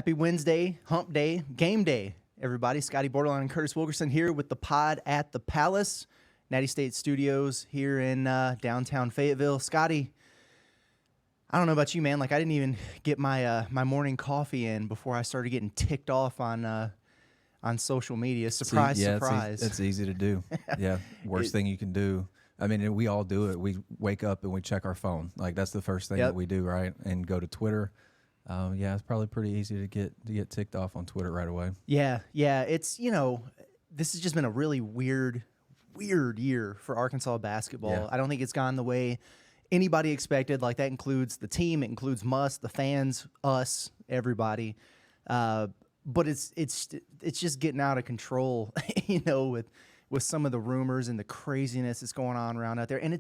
Happy Wednesday, hump day, game day, everybody. Scottie Bordelon and Curtis Wilkerson here with the pod at the Palace, Natty State Studios here in downtown Fayetteville. Scottie, I don't know about you, man. Like, I didn't even get my my morning coffee in before I started getting ticked off on social media. Surprise, surprise. It's easy to do. Yeah, worst thing you can do. I mean, we all do it. We wake up and we check our phone. Like, that's the first thing that we do, right? And go to Twitter. Yeah, it's probably pretty easy to get ticked off on Twitter right away. Yeah. It's, this has just been a really weird year for Arkansas basketball. Yeah. I don't think it's gone the way anybody expected. Like, that includes the team, it includes Muss, the fans, us, everybody. But it's just getting out of control, with some of the rumors and the craziness that's going on around out there. And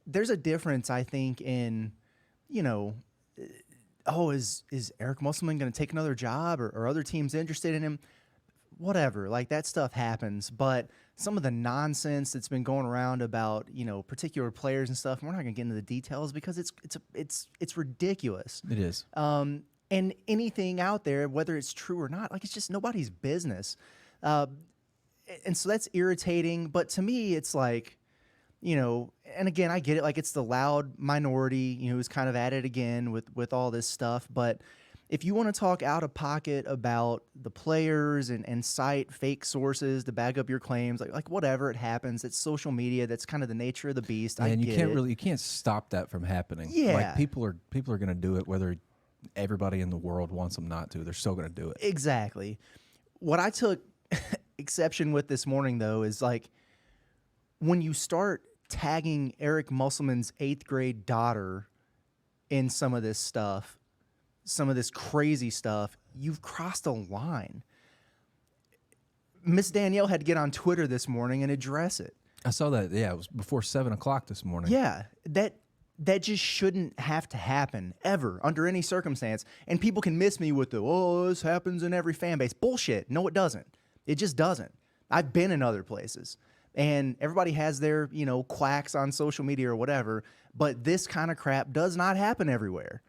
there's a difference, I think, in, is Eric Musselman going to take another job, or other teams interested in him? Whatever, like, that stuff happens. But some of the nonsense that's been going around about, particular players and stuff, we're not going to get into the details because it's ridiculous. It is. And anything out there, whether it's true or not, like, it's just nobody's business. And so that's irritating. But to me, it's like, and again, I get it. Like, it's the loud minority, who's kind of at it again with all this stuff. But if you want to talk out of pocket about the players and cite fake sources to back up your claims, like whatever, it happens. It's social media. That's kind of the nature of the beast. And you can't stop that from happening. Yeah. Like, people are going to do it whether everybody in the world wants them not to. They're still going to do it. Exactly. What I took exception with this morning, though, is like, when you start tagging Eric Musselman's 8th grade daughter in some of this stuff, some of this crazy stuff, you've crossed a line. Miss Danielle had to get on Twitter this morning and address it. I saw that. Yeah, it was before 7 o'clock this morning. Yeah, that just shouldn't have to happen ever under any circumstance. And people can miss me with this happens in every fan base. Bullshit. No, it doesn't. It just doesn't. I've been in other places, and everybody has their, quacks on social media or whatever, but this kind of crap does not happen everywhere.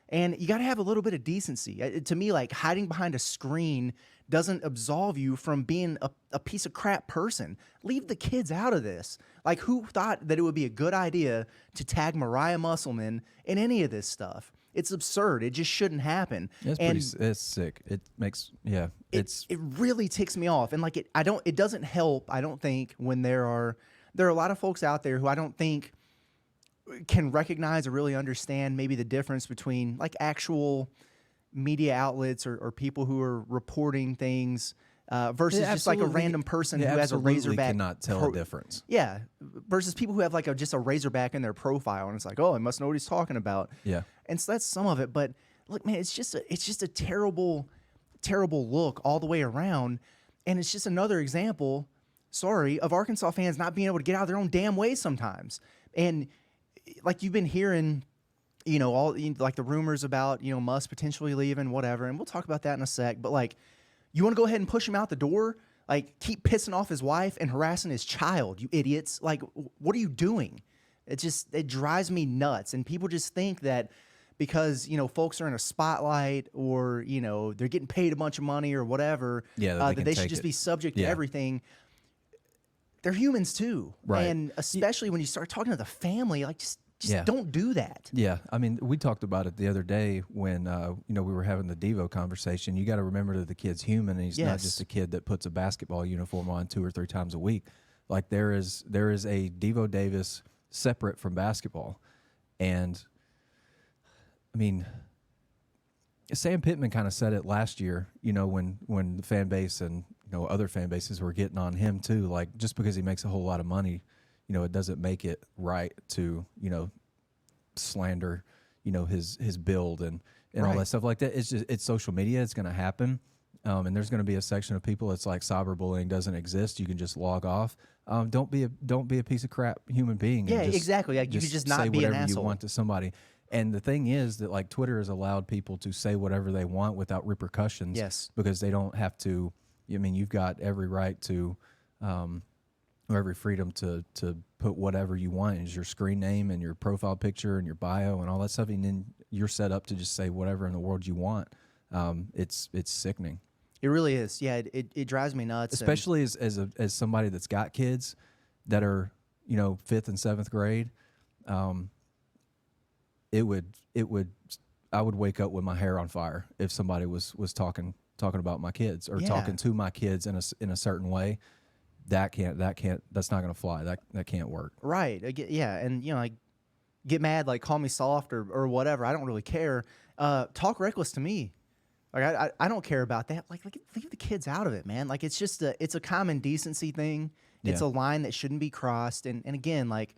And you got to have a little bit of decency. To me, like, hiding behind a screen doesn't absolve you from being a piece of crap person. Leave the kids out of this. Like, who thought that it would be a good idea to tag Mariah Musselman in any of this stuff? It's absurd. It just shouldn't happen. It's sick. It makes, it really ticks me off. And like, it doesn't help, I don't think, when there are a lot of folks out there who I don't think can recognize or really understand maybe the difference between, like, actual media outlets or people who are reporting things versus just like a random person who has a Razorback. Cannot tell the difference. Yeah, versus people who have like just a Razorback in their profile, and it's like, oh, I must know what he's talking about. Yeah, and so that's some of it. But look, man, it's just a terrible look all the way around, and it's just another example, of Arkansas fans not being able to get out of their own damn way sometimes. And like, you've been hearing, all like the rumors about, Muss potentially leaving, whatever, and we'll talk about that in a sec. But like, you want to go ahead and push him out the door? Like, keep pissing off his wife and harassing his child, you idiots. Like, what are you doing? It drives me nuts. And people just think that because, folks are in a spotlight or, they're getting paid a bunch of money or whatever, that they should just be subject to everything. They're humans too. Right. And especially when you start talking to the family, like, just don't do that. Yeah, I mean, we talked about it the other day when we were having the Devo conversation. You got to remember that the kid's human, and he's not just a kid that puts a basketball uniform on 2 or 3 times a week. Like, there is a Devo Davis separate from basketball, and I mean, Sam Pittman kind of said it last year. When the fan base and other fan bases were getting on him too. Like, just because he makes a whole lot of money, it doesn't make it right to, slander, his build and all that stuff like that. It's social media. It's going to happen. And there's going to be a section of people that's like, cyberbullying doesn't exist. You can just log off. Don't be a piece of crap human being. Yeah, and just, exactly. Like, you could just not say be an whatever asshole you want to somebody. And the thing is that, like, Twitter has allowed people to say whatever they want without repercussions. Yes. Because they don't have to. I mean, you've got every right to, or every freedom to put whatever you want as your screen name and your profile picture and your bio and all that stuff, and then you're set up to just say whatever in the world you want. It's sickening. It really is. Yeah, it drives me nuts. Especially as somebody that's got kids that are, 5th and 7th grade. I would wake up with my hair on fire if somebody was talking about my kids or talking to my kids in a certain way. That's not going to fly. That can't work. Right. Yeah. And like get mad, like call me soft or whatever. I don't really care. Talk reckless to me. Like I don't care about that. Like leave the kids out of it, man. Like it's just it's a common decency thing. It's a line that shouldn't be crossed. And again, like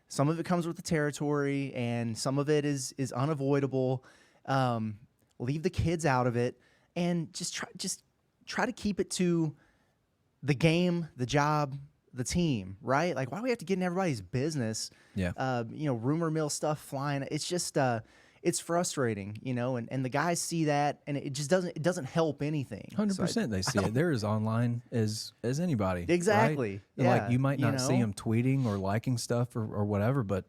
some of it comes with the territory and some of it is unavoidable. Leave the kids out of it and just try to keep it to the game, the job, the team, right? Like why do we have to get in everybody's business? Yeah. Rumor mill stuff flying. It's just it's frustrating, and the guys see that and it just doesn't help anything. 100% they see it. They're as online as anybody. Exactly. Right? Yeah. Like you might not see them tweeting or liking stuff or whatever, but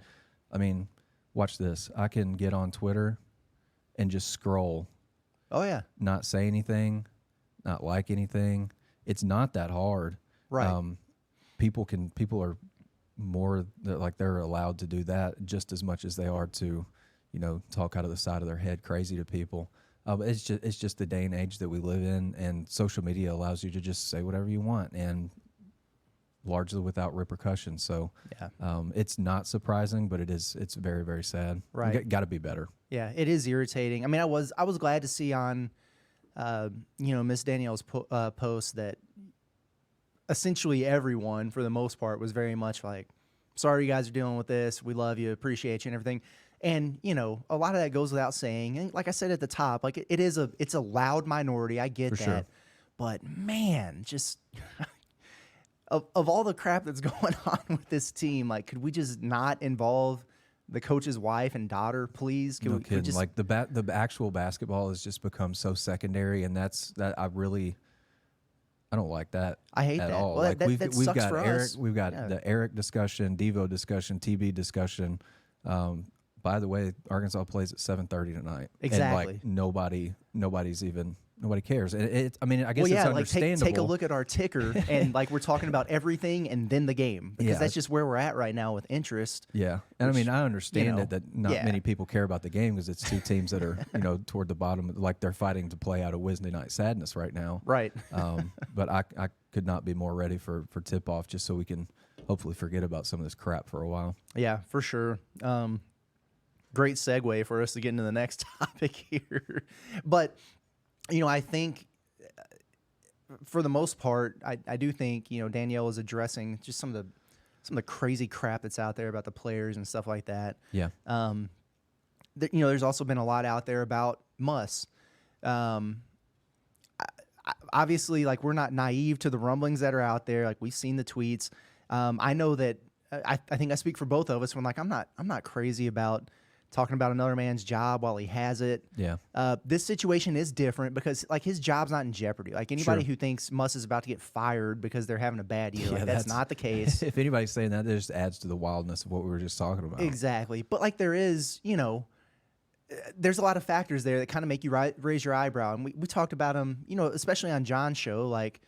I mean, watch this. I can get on Twitter and just scroll. Oh yeah. Not say anything, not like anything. It's not that hard. Right. People are more like they're allowed to do that just as much as they are to, talk out of the side of their head crazy to people. It's just the day and age that we live in, and social media allows you to just say whatever you want and largely without repercussions. So it's not surprising, but it's very, very sad. Right. Got to be better. Yeah, it is irritating. I mean, I was glad to see on, Miss Danielle's post that essentially everyone, for the most part, was very much like, sorry you guys are dealing with this. We love you, appreciate you and everything. And, a lot of that goes without saying. And like I said at the top, like it's a loud minority. I get that. Sure. But man, just of all the crap that's going on with this team, like, could we just not involve the coach's wife and daughter, please? No kidding. Just... Like the actual basketball has just become so secondary, and I don't like that. I hate at that. all. Well, like that we've sucks got for Eric, us. we've got the Eric discussion, Devo discussion, TB discussion. By the way, Arkansas plays at 7:30 tonight. Exactly. And like nobody cares. And I guess it's like understandable. take a look at our ticker and like we're talking about everything and then the game because that's just where we're at right now with interest. Yeah, and I mean I understand it that not many people care about the game because it's two teams that are toward the bottom, like they're fighting to play out of Wednesday night sadness right now. Right. But I could not be more ready for tip off just so we can hopefully forget about some of this crap for a while. Yeah, for sure. Great segue for us to get into the next topic here. But, I think for the most part, I do think, Danielle is addressing just some of the crazy crap that's out there about the players and stuff like that. Yeah. There's also been a lot out there about Muss. Obviously, like, we're not naive to the rumblings that are out there. Like, we've seen the tweets. I know that I think I speak for both of us when, like, I'm not crazy about talking about another man's job while he has it. Yeah. This situation is different because, like, his job's not in jeopardy. Like, anybody who thinks Muss is about to get fired because they're having a bad year, like, that's not the case. If anybody's saying that, it just adds to the wildness of what we were just talking about. Exactly. But, like, there is, there's a lot of factors there that kind of make you raise your eyebrow. And we talked about him, especially on John's show, like,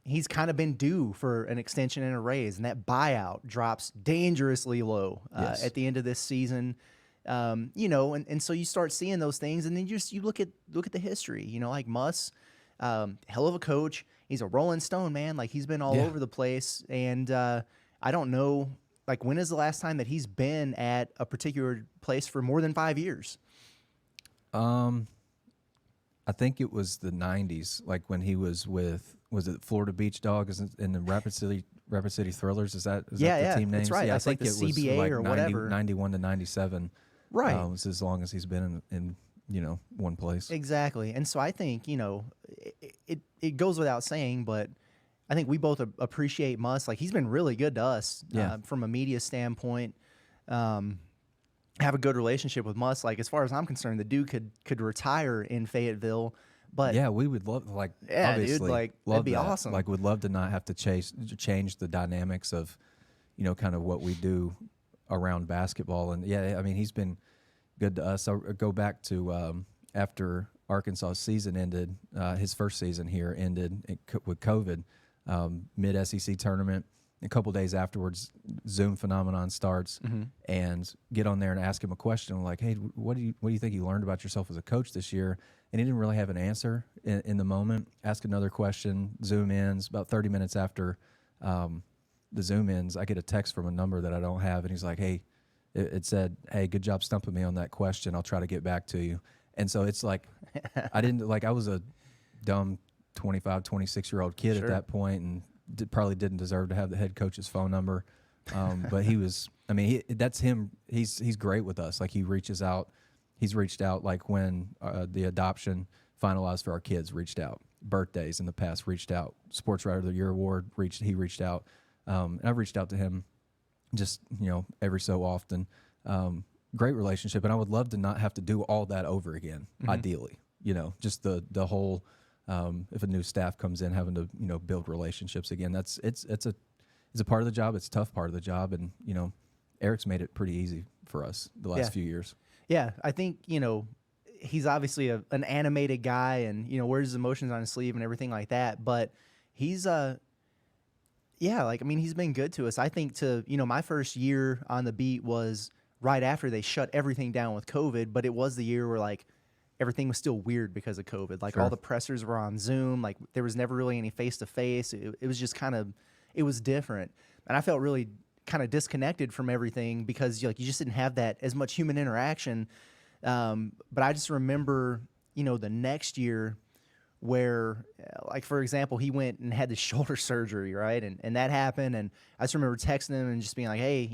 he's kind of been due for an extension and a raise, and that buyout drops dangerously low at the end of this season. And so you start seeing those things, and then you look at the history. Like Muss, hell of a coach. He's a Rolling Stone, man. Like, he's been all over the place, and I don't know, like, when is the last time that he's been at a particular place for more than 5 years? I think it was the 90s, like when he was it Florida Beach Dogs in the Rapid City Thrillers? Is that the team name? That's right. Yeah, That's I think like the it was CBA like or whatever. 91 to 97. Right. It's as long as he's been in one place. Exactly. And so I think, it goes without saying, but I think we both appreciate Muss. Like, he's been really good to us from a media standpoint. Have a good relationship with Muss. Like, as far as I'm concerned, the dude could retire in Fayetteville. But yeah, we would love, like, obviously, dude, like, love that'd be that. awesome. Like, would love to not have to change the dynamics of, kind of what we do around basketball. And yeah, I mean, he's been good to us. I'll go back to after Arkansas' season ended, his first season here ended with COVID, mid-SEC tournament. A couple days afterwards, Zoom phenomenon starts, and get on there and ask him a question like, "Hey, what do you think you learned about yourself as a coach this year?" And he didn't really have an answer in the moment. Ask another question. Zoom ends. About 30 minutes after the Zoom ends, I get a text from a number that I don't have, and he's like, "Hey," it said, "Hey, good job stumping me on that question. I'll try to get back to you." And so it's like, I was a dumb 25, 26-year-old kid at that point, and probably didn't deserve to have the head coach's phone number. But he was, that's him. He's great with us. Like, he reaches out. He's reached out, like when the adoption finalized for our kids, reached out. Birthdays in the past, reached out. Sports Writer of the Year award, he reached out. And I've reached out to him just, every so often. Great relationship. And I would love to not have to do all that over again, ideally. Just the whole, if a new staff comes in, having to, build relationships again. It's a part of the job. It's a tough part of the job. And, Eric's made it pretty easy for us the last few years. Yeah, I think, he's obviously an animated guy and, wears his emotions on his sleeve and everything like that. But he's, he's been good to us. I think my first year on the beat was right after they shut everything down with COVID, but it was the year where, like, everything was still weird because of COVID. Like, all the pressers were on Zoom. Like, there was never really any face-to-face. It was just it was different. And I felt really kind of disconnected from everything because, you just didn't have that as much human interaction. But I just remember, the next year where, like, for example, he went and had the shoulder surgery, right? And that happened. And I just remember texting him and just being like, "Hey,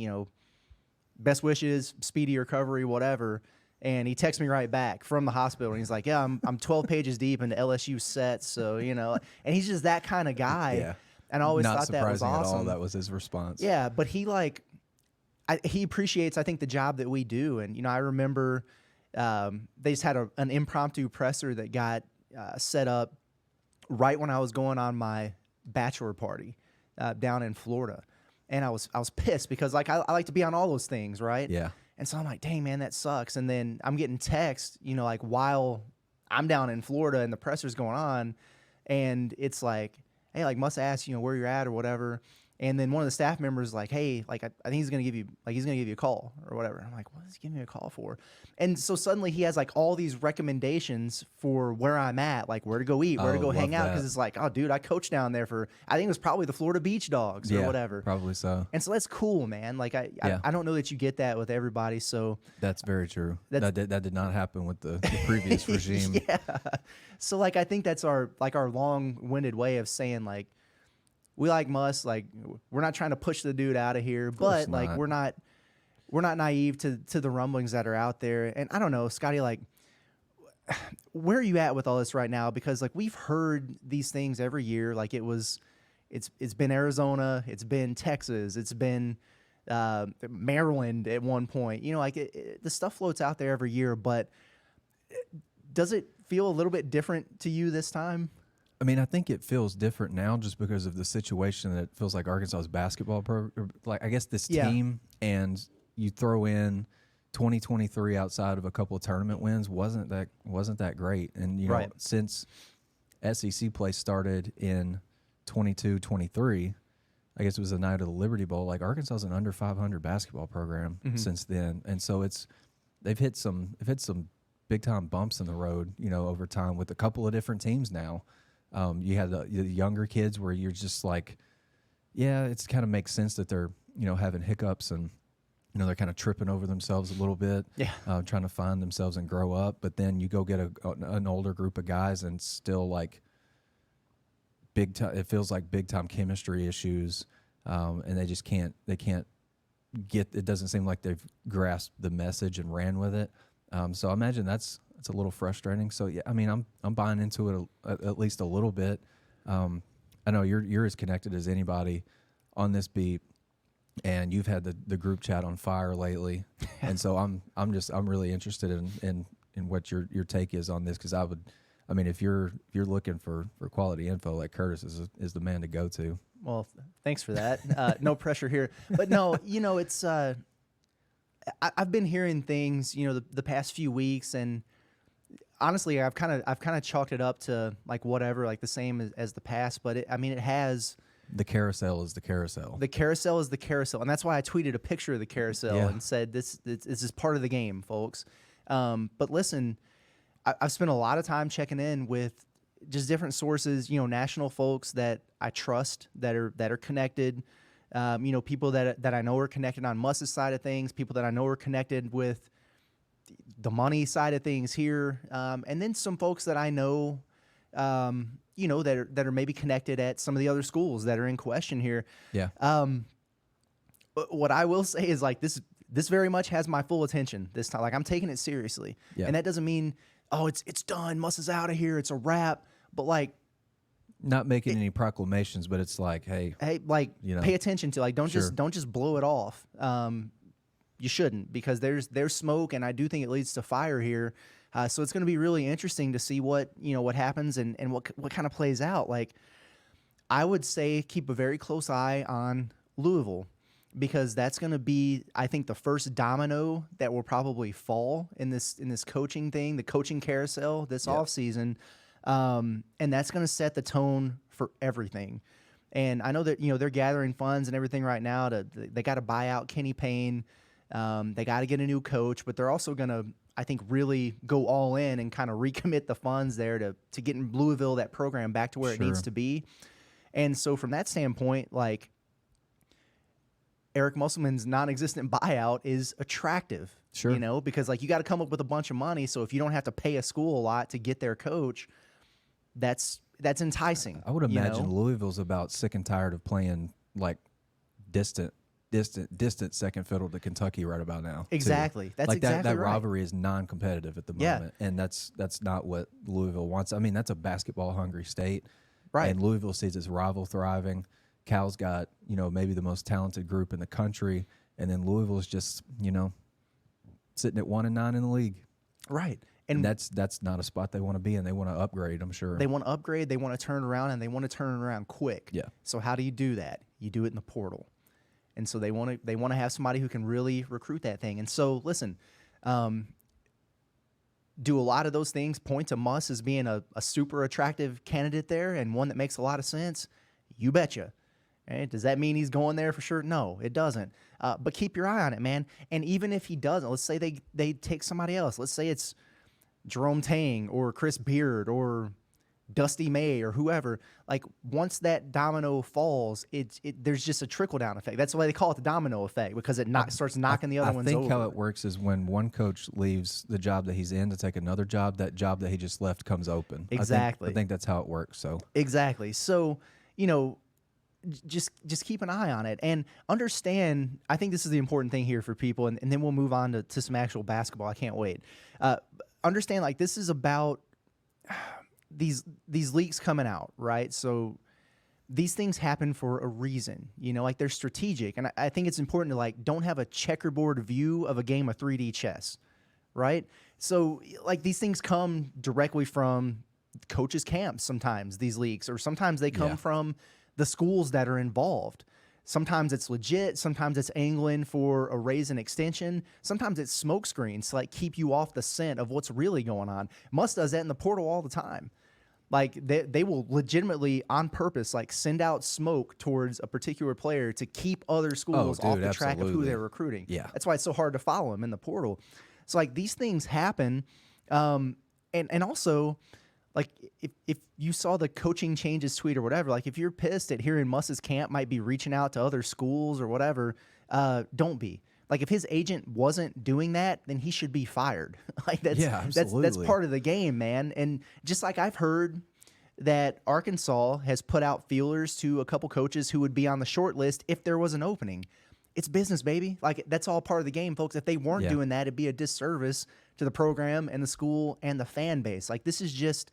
best wishes, speedy recovery, whatever." And he texts me right back from the hospital, and he's like, "Yeah, I'm 12 pages deep into LSU sets, so and he's just that kind of guy. Yeah. And I always Not thought that was surprising awesome. at all. That was his response. Yeah, but he he appreciates, I think, the job that we do. And I remember they just had an impromptu presser that got set up right when I was going on my bachelor party down in Florida. And I was pissed because, like, I like to be on all those things, right? Yeah. And so I'm like, dang, man, that sucks. And then I'm getting texts, like, while I'm down in Florida and the presser's going on, and it's like, "Hey, like, Muss ask, where you're at or whatever." And then one of the staff members is like, "Hey, like, I think he's gonna give you a call or whatever." I'm like, "What is he giving me a call for?" And so suddenly he has, like, all these recommendations for where I'm at, like where to go eat, where to go hang out, because it's like, "Oh, dude, I coached down there for, I think it was probably the Florida Beach Dogs or whatever." Probably so. And so that's cool, man. Like, I don't know that you get that with everybody. So that's very true. That did not happen with the previous regime. Yeah. So, like, I think that's our long-winded way of saying, like, we like Muss, like, we're not trying to push the dude out of here, but like, we're not naive to the rumblings that are out there. And I don't know, Scottie, like, where are you at with all this right now? Because, like, we've heard these things every year. Like, it's been Arizona, it's been Texas, it's been Maryland at one point. The stuff floats out there every year, but does it feel a little bit different to you this time? I think it feels different now just because of the situation that it feels like Arkansas's basketball program. Like, I guess this team, and you throw in 2023 outside of a couple of tournament wins wasn't that great. And since SEC play started in 22-23, I guess it was the night of the Liberty Bowl. Like, Arkansas is an under 500 basketball program since then, and so they've hit some big time bumps in the road, over time with a couple of different teams now. You had the younger kids where you're just like, yeah, it's kind of makes sense that they're, having hiccups and, they're kind of tripping over themselves a little bit, trying to find themselves and grow up. But then you go get an older group of guys and still, like, big time. It feels like big time chemistry issues, and they can't get. It doesn't seem like they've grasped the message and ran with it. So I imagine that's a little frustrating. So yeah, I'm buying into it at least a little bit. I know you're as connected as anybody on this beat, and you've had the group chat on fire lately, and so I'm really interested in what your take is on this, because if you're looking for quality info, like, Curtis is the man to go to. Well, thanks for that. No pressure here, but no, it's I've been hearing things, the past few weeks, and honestly, I've kind of chalked it up to like whatever, like the same as the past. But it has. The carousel is the carousel. The carousel is the carousel, and that's why I tweeted a picture of the carousel and said this is part of the game, folks. But listen, I've spent a lot of time checking in with just different sources, national folks that I trust that are connected. People that I know are connected on Muss's side of things, people that I know are connected with the money side of things here, and then some folks that I know. That are maybe connected at some of the other schools that are in question here. Yeah. But what I will say is like this very much has my full attention this time. Like I'm taking it seriously. Yeah. And that doesn't mean, it's done. Muss is out of here. It's a wrap. But like, not making any proclamations, but it's like, hey, pay attention to don't just blow it off. You shouldn't, because there's smoke, and I do think it leads to fire here. So it's going to be really interesting to see what happens and what kind of plays out. Like, I would say keep a very close eye on Louisville, because that's going to be, I think, the first domino that will probably fall in this coaching thing, the coaching carousel this offseason. And that's going to set the tone for everything. And I know that, they're gathering funds and everything right now. They got to buy out Kenny Payne. They got to get a new coach, but they're also going to, I think, really go all in and kind of recommit the funds there to getting Louisville, that program, back to where it needs to be. And so from that standpoint, like, Eric Musselman's non-existent buyout is attractive, because like you got to come up with a bunch of money. So if you don't have to pay a school a lot to get their coach, that's enticing. I would imagine Louisville's about sick and tired of playing like distant second fiddle to Kentucky right about now. Exactly. Too. That's like exactly that right. rivalry is non-competitive at the moment, and that's not what Louisville wants. I mean, that's a basketball-hungry state, right? And Louisville sees its rival thriving. Cal's got maybe the most talented group in the country, and then Louisville's just sitting at 1-9 in the league, right? And that's not a spot they want to be in. They want to upgrade, I'm sure. They want to upgrade. They want to turn around, and they want to turn around quick. Yeah. So how do you do that? You do it in the portal. And so they want to have somebody who can really recruit that thing. And so, listen, do a lot of those things point to Muss as being a super attractive candidate there and one that makes a lot of sense? You betcha. Right? Does that mean he's going there for sure? No, it doesn't. But keep your eye on it, man. And even if he doesn't, let's say they take somebody else. Let's say it's Jerome Tang or Chris Beard or Dusty May or whoever. Like, once that domino falls, there's just a trickle-down effect. That's why they call it the domino effect, because it starts knocking the other ones over. I think how it works is when one coach leaves the job that he's in to take another job, that job that he just left comes open. Exactly. I think that's how it works. So exactly. So, just keep an eye on it and understand. I think this is the important thing here for people, and then we'll move on to some actual basketball. I can't wait. Understand, like, this is about these leaks coming out, right? So these things happen for a reason, like they're strategic. And I think it's important to like, don't have a checkerboard view of a game of 3D chess, right? So like these things come directly from coaches' camps sometimes, these leaks, or sometimes they come from the schools that are involved. Sometimes it's legit. Sometimes it's angling for a raise and extension. Sometimes it's smoke screens to like keep you off the scent of what's really going on. Muss does that in the portal all the time. Like they will legitimately on purpose like send out smoke towards a particular player to keep other schools off the track of who they're recruiting. Yeah. That's why it's so hard to follow him in the portal. So like these things happen. And also, like if you saw the coaching changes tweet or whatever, like if you're pissed at hearing Muss's camp might be reaching out to other schools or whatever, don't be. Like if his agent wasn't doing that, then he should be fired. Like that's part of the game, man. And just like I've heard that Arkansas has put out feelers to a couple coaches who would be on the short list if there was an opening. It's business, baby. Like that's all part of the game, folks. If they weren't doing that, it'd be a disservice to the program and the school and the fan base. Like this is just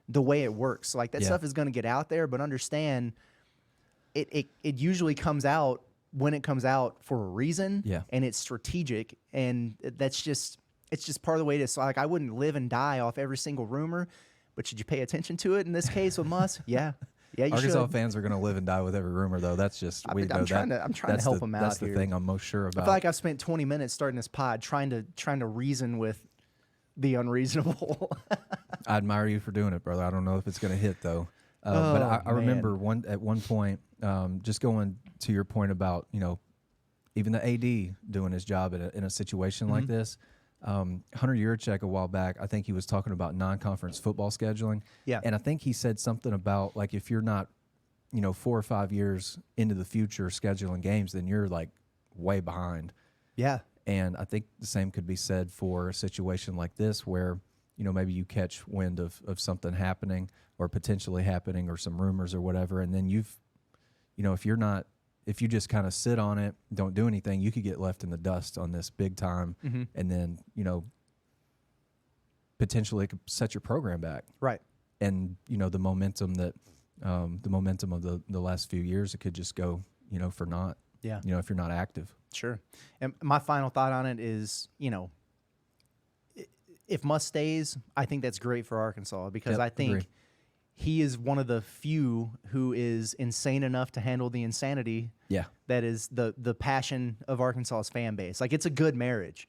the way it works. So like that stuff is going to get out there, but understand it usually comes out when it comes out for a reason, and it's strategic, and it's just part of the way it is. So like I wouldn't live and die off every single rumor, but should you pay attention to it in this case with Muss? Yeah, you Arkansas should. fans are going to live and die with every rumor, though. That's just I'm trying to help them out. That's here. The thing I'm most sure about. I feel like I've spent 20 minutes starting this pod trying to reason with the unreasonable. I admire you for doing it, brother. I don't know if it's going to hit though. But I remember at one point, just going to your point about, even the AD doing his job in a situation like this. Hunter Yurchek a while back, I think he was talking about non-conference football scheduling. Yeah. And I think he said something about, like, if you're not, 4 or 5 years into the future scheduling games, then you're like way behind. Yeah. And I think the same could be said for a situation like this where, maybe you catch wind of something happening or potentially happening or some rumors or whatever. And then if you just kind of sit on it, don't do anything, you could get left in the dust on this big time. And then, potentially it could set your program back. Right. And, the momentum of the last few years, it could just go, for naught. Yeah. If you're not active. Sure. And my final thought on it is, if Muss stays, I think that's great for Arkansas because I think agree. He is one of the few who is insane enough to handle the insanity. Yeah. That is the passion of Arkansas's fan base. Like, it's a good marriage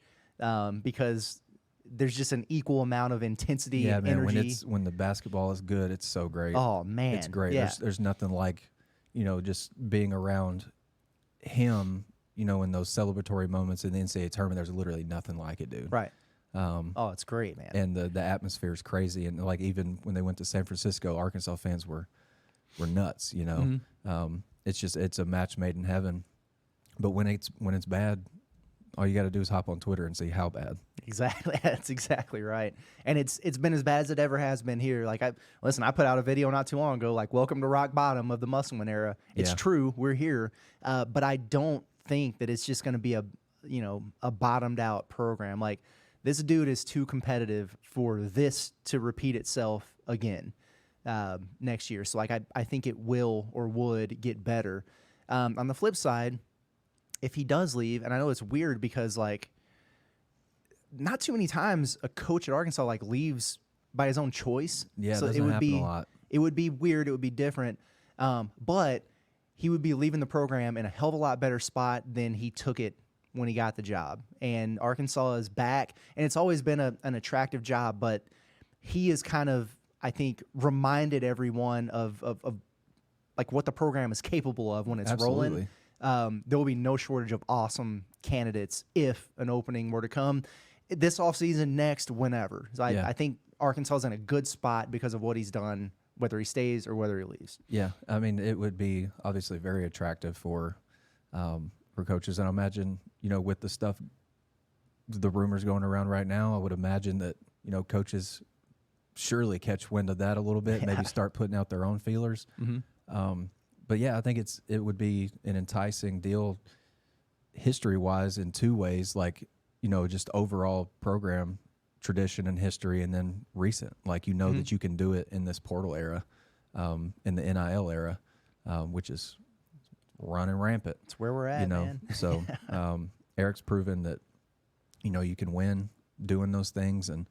because there's just an equal amount of intensity and energy. When the basketball is good, it's so great. Oh, man. It's great. Yeah. There's nothing like, just being around him, in those celebratory moments in the NCAA tournament. There's literally nothing like it, dude. Right. It's great, man. And the atmosphere is crazy. And like, even when they went to San Francisco, Arkansas fans were nuts, It's a match made in heaven. But when it's bad, all you got to do is hop on Twitter and see how bad. Exactly. That's exactly right. And it's been as bad as it ever has been here. Like, I put out a video not too long ago, like, welcome to rock bottom of the Musselman era. It's true. We're here. But I don't think that it's just going to be a bottomed out program. Like, this dude is too competitive for this to repeat itself again next year. So, like, I think it will or would get better. On the flip side, if he does leave, and I know it's weird because, like, not too many times a coach at Arkansas, like, leaves by his own choice. Yeah, so it would be a lot. It would be weird. It would be different. But he would be leaving the program in a hell of a lot better spot than he took it when he got the job. And Arkansas is back, and it's always been an attractive job, but he is kind of, I think, reminded everyone of like what the program is capable of when it's rolling. There will be no shortage of awesome candidates if an opening were to come this offseason, next, whenever. So I think Arkansas is in a good spot because of what he's done, whether he stays or whether he leaves. Yeah, I mean, it would be obviously very attractive for coaches, and I imagine, with the stuff, the rumors going around right now, I would imagine that, coaches surely catch wind of that a little bit, maybe start putting out their own feelers. But yeah, I think it would be an enticing deal history-wise in two ways, like, just overall program tradition and history, and then recent. Like, that you can do it in this portal era, in the NIL era, which is running rampant. It's where we're at, man. So Eric's proven that, you can win doing those things, and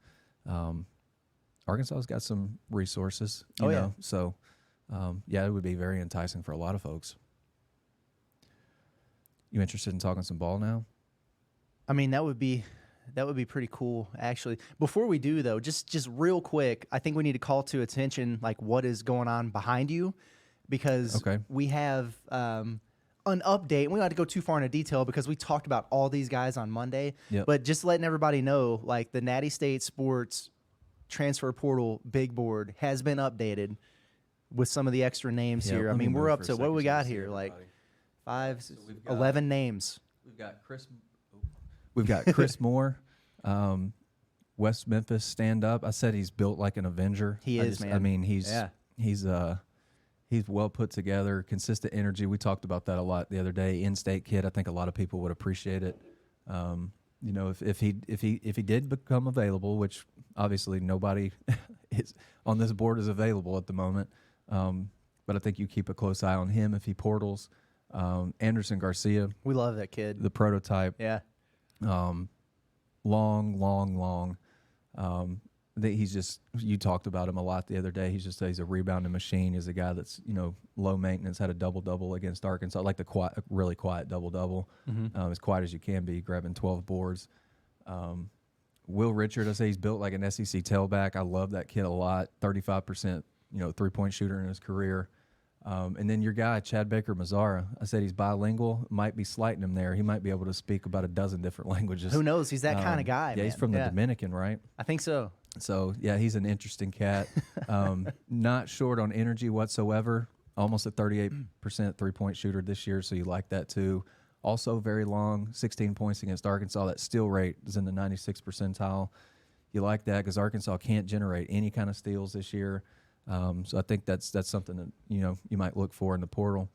Arkansas's got some resources, you know. So, it would be very enticing for a lot of folks. You interested in talking some ball now? I mean, that would be pretty cool, actually. Before we do, though, just real quick, I think we need to call to attention, like, what is going on behind you, because we have an update. We don't have to go too far into detail because we talked about all these guys on Monday. But just letting everybody know, like, the Natty State Sports transfer portal big board has been updated with some of the extra names here. I mean, we're up to, what do we got here? Like 11 names. We've got Chris Moore, West Memphis stand up. I said he's built like an Avenger. He is, man. I mean, he's well put together, consistent energy. We talked about that a lot the other day. In-state kid. I think a lot of people would appreciate it. If he did become available, which obviously nobody is on this board is available at the moment. But I think you keep a close eye on him if he portals. Anderson Garcia. We love that kid. The prototype. Yeah. Long. He's just, you talked about him a lot the other day. He's a rebounding machine. He's a guy that's, low maintenance, had a double-double against Arkansas, like really quiet double-double, as quiet as you can be, grabbing 12 boards. Will Richard, I say he's built like an SEC tailback. I love that kid a lot. 35%, 3-point shooter in his career. And then your guy, Chad Baker-Mazara, I said he's bilingual. Might be slighting him there. He might be able to speak about a dozen different languages. Who knows? He's that kind of guy, Yeah, man. he's from the Dominican, right? I think so. So, yeah, he's an interesting cat. Not short on energy whatsoever. Almost a 38% 3-point shooter this year, so you like that too. Also very long, 16 points against Arkansas. That steal rate is in the 96th percentile. You like that because Arkansas can't generate any kind of steals this year. So I think that's something that you might look for in the portal.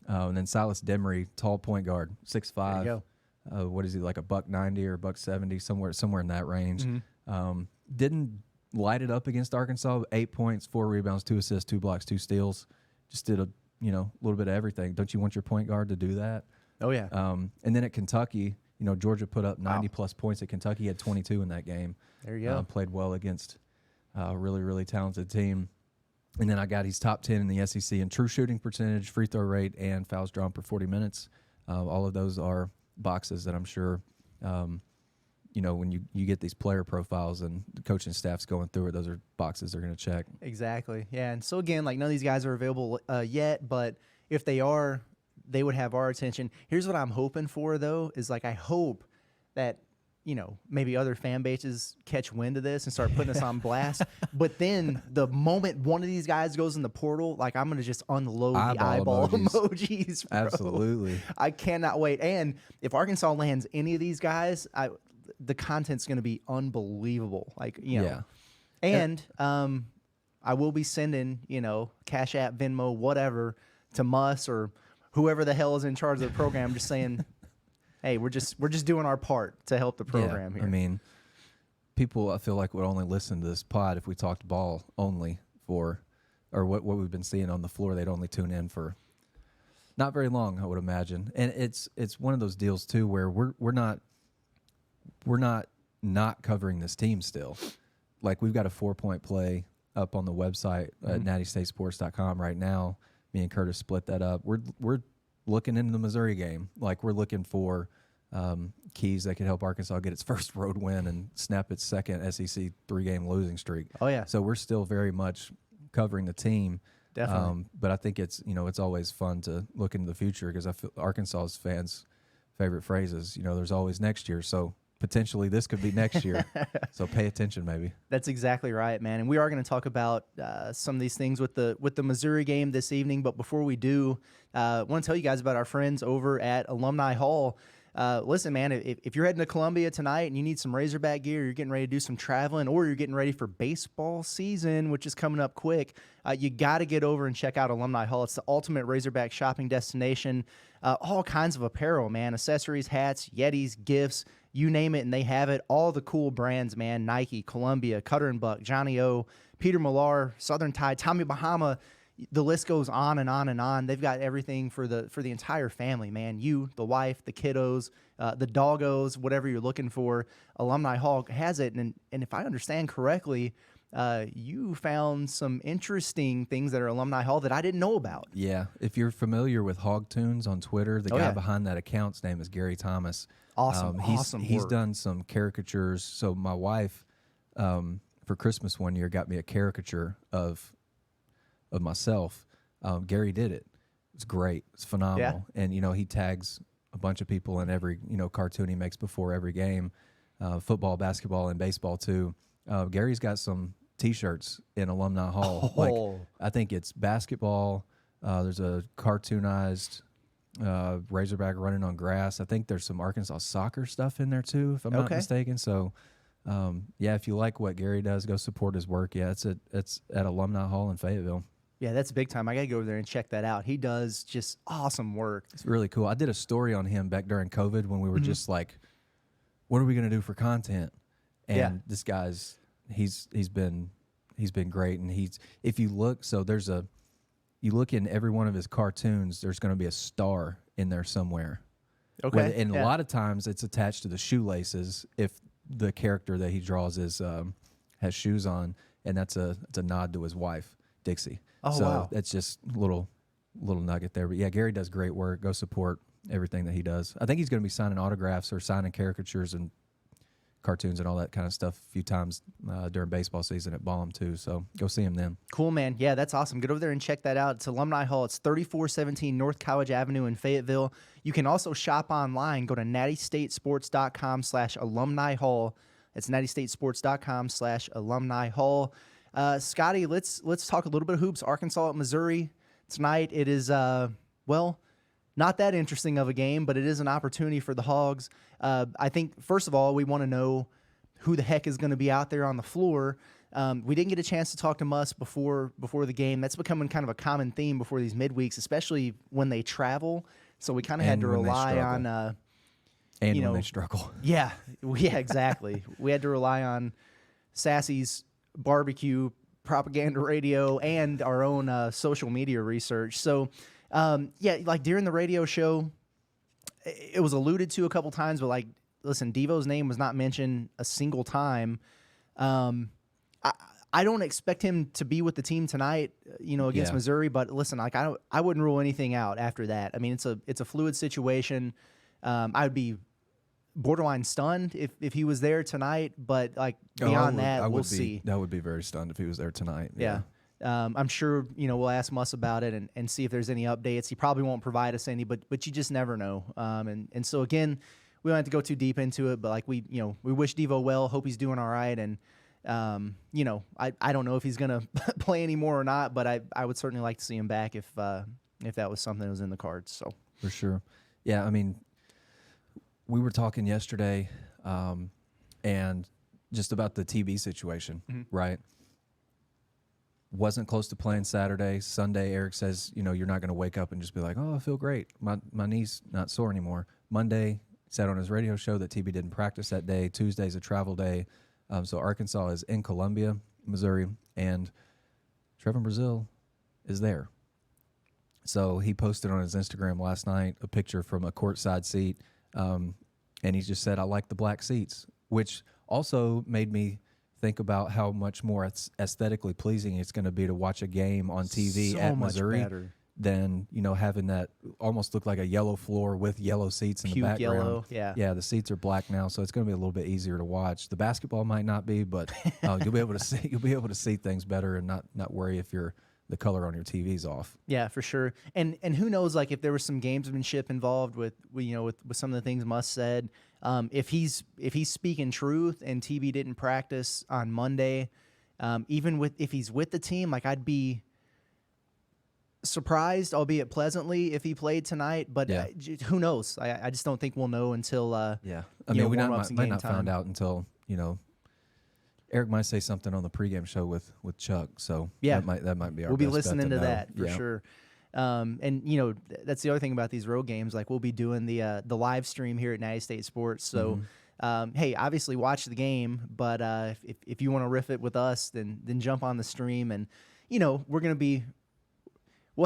And then Silas Demery, tall point guard, 6'5". There you go. What is he, like a $190 or $170, somewhere in that range. Mm-hmm. Didn't light it up against Arkansas. 8 points, 4 rebounds, 2 assists, 2 blocks, 2 steals. Just did a little bit of everything. Don't you want your point guard to do that? Oh yeah. And then at Kentucky, Georgia put up 90 plus points at Kentucky. He had 22 in that game. There you go. Played well against a really, really talented team. And then he's top 10 in the SEC in true shooting percentage, free throw rate, and fouls drawn per 40 minutes. All of those are boxes that I'm sure, when you get these player profiles and the coaching staff's going through it, those are boxes they're going to check. Exactly. Yeah. And so again, like none of these guys are available yet, but if they are, they would have our attention. Here's what I'm hoping for, though, is like I hope that maybe other fan bases catch wind of this and start putting us on blast. But then the moment one of these guys goes in the portal, like I'm going to just unload the eyeball emojis. Bro. Absolutely. I cannot wait. And if Arkansas lands any of these guys, the content's going to be unbelievable. Like, Yeah. And I will be sending, Cash App, Venmo, whatever, to Muss or whoever the hell is in charge of the program, just saying, hey, we're just doing our part to help the program here. I mean, people I feel like would only listen to this pod if we talked ball only or what we've been seeing on the floor. They'd only tune in for not very long, I would imagine. And it's one of those deals too where we're not covering this team still. Like we've got a 4-point play up on the website at nattystatesports.com right now. Me and Curtis split that up. We're looking into the Missouri game. Like we're looking for keys that could help Arkansas get its first road win and snap its second SEC 3-game losing streak. Oh yeah. So we're still very much covering the team. Definitely. But I think it's it's always fun to look into the future because I feel Arkansas's fans' favorite phrase is there's always next year. So potentially this could be next year. So pay attention, maybe. That's exactly right, man. And we are going to talk about some of these things with the Missouri game this evening. But before we do, I want to tell you guys about our friends over at Alumni Hall. Listen, man, if you're heading to Columbia tonight and you need some Razorback gear, you're getting ready to do some traveling, or you're getting ready for baseball season, which is coming up quick, you got to get over and check out Alumni Hall. It's the ultimate Razorback shopping destination. All kinds of apparel, man, accessories, hats, Yetis, gifts, you name it, and they have it. All the cool brands, man, Nike, Columbia, Cutter & Buck, Johnnie-O, Peter Millar, Southern Tide, Tommy Bahama. The list goes on and on and on. They've got everything for the entire family, man. You, the wife, the kiddos, the doggos, whatever you're looking for. Alumni Hall has it, and if I understand correctly, you found some interesting things that are Alumni Hall that I didn't know about. Yeah, if you're familiar with Hog Tunes on Twitter, the guy behind that account's name is Gary Thomas. Awesome, he's done some caricatures. So my wife, for Christmas one year, got me a caricature of myself. Gary did it. It's great. It's phenomenal. Yeah. And he tags a bunch of people in every cartoon he makes before every game, football, basketball, and baseball too. Gary's got some T-shirts in Alumni Hall. Oh. Like I think it's basketball. There's a cartoonized Razorback running on grass. I think there's some Arkansas soccer stuff in there too, if I'm not mistaken. So, if you like what Gary does, go support his work. Yeah, it's at Alumni Hall in Fayetteville. Yeah, that's big time. I got to go over there and check that out. He does just awesome work. It's really cool. I did a story on him back during COVID when we were just like, what are we going to do for content? And this guy's he's been great. And if you look, so you look in every one of his cartoons, there's going to be a star in there somewhere. Okay. And a lot of times it's attached to the shoelaces if the character that he draws has shoes on, and it's a nod to his wife, Dixie. Oh, so wow. that's just a little nugget there. But yeah, Gary does great work. Go support everything that he does. I think he's going to be signing autographs or signing caricatures and cartoons and all that kind of stuff a few times during baseball season at Baum too. So go see him then. Cool, man. Yeah, that's awesome. Get over there and check that out. It's Alumni Hall. It's 3417 North College Avenue in Fayetteville. You can also shop online. Go to nattystatesports.com/alumni hall. It's nattystatesports.com/alumni hall. Scotty, let's talk a little bit of hoops. Arkansas at Missouri tonight. It is not that interesting of a game, but it is an opportunity for the Hogs. I think, first of all, we want to know who the heck is going to be out there on the floor. We didn't get a chance to talk to Muss before the game. That's becoming kind of a common theme before these midweeks, especially when they travel. So we kind of had to rely on when they struggle. Yeah, exactly. We had to rely on Sassy's barbecue, propaganda radio, and our own social media research. So, like during the radio show, it was alluded to a couple times, but like, listen, Devo's name was not mentioned a single time. I don't expect him to be with the team tonight, against Missouri. But listen, like I wouldn't rule anything out after that. I mean, it's a fluid situation. I would be borderline stunned if he was there tonight, but like beyond we'll see. That would be very stunned if he was there tonight. Yeah. I'm sure, we'll ask Muss about it and see if there's any updates. He probably won't provide us any, but you just never know. And so again, we don't have to go too deep into it, but like we wish Devo well, hope he's doing all right. And, I don't know if he's going to play anymore or not, but I would certainly like to see him back if that was something that was in the cards. So for sure. Yeah. I mean, we were talking yesterday, and just about the TB situation, right? Wasn't close to playing Saturday. Sunday, Eric says, you're not going to wake up and just be like, oh, I feel great. My knee's not sore anymore. Monday, said on his radio show that TB didn't practice that day. Tuesday's a travel day. So Arkansas is in Columbia, Missouri, and Trevin Brazile is there. So he posted on his Instagram last night a picture from a courtside seat, and he just said, I like the black seats, which also made me think about how much more aesthetically pleasing it's going to be to watch a game on TV so at much Missouri better than, having that almost look like a yellow floor with yellow seats in the background. Yellow, yeah. Yeah, the seats are black now, so it's going to be a little bit easier to watch. The basketball might not be, but you'll be able to see things better and not worry if the color on your TV's off. Yeah, for sure. And who knows, like if there was some gamesmanship involved with some of the things Muss said. If he's speaking truth and TB didn't practice on Monday, even if he's with the team, like I'd be surprised, albeit pleasantly, if he played tonight. But who knows? I just don't think we'll know until I mean, we might not find out until Eric might say something on the pregame show with Chuck, so that might be our. We'll be best listening bet to that for yeah. sure. And that's the other thing about these road games. Like we'll be doing the live stream here at Natty State Sports. So, hey, obviously watch the game, but if you want to riff it with us, then jump on the stream, and we'll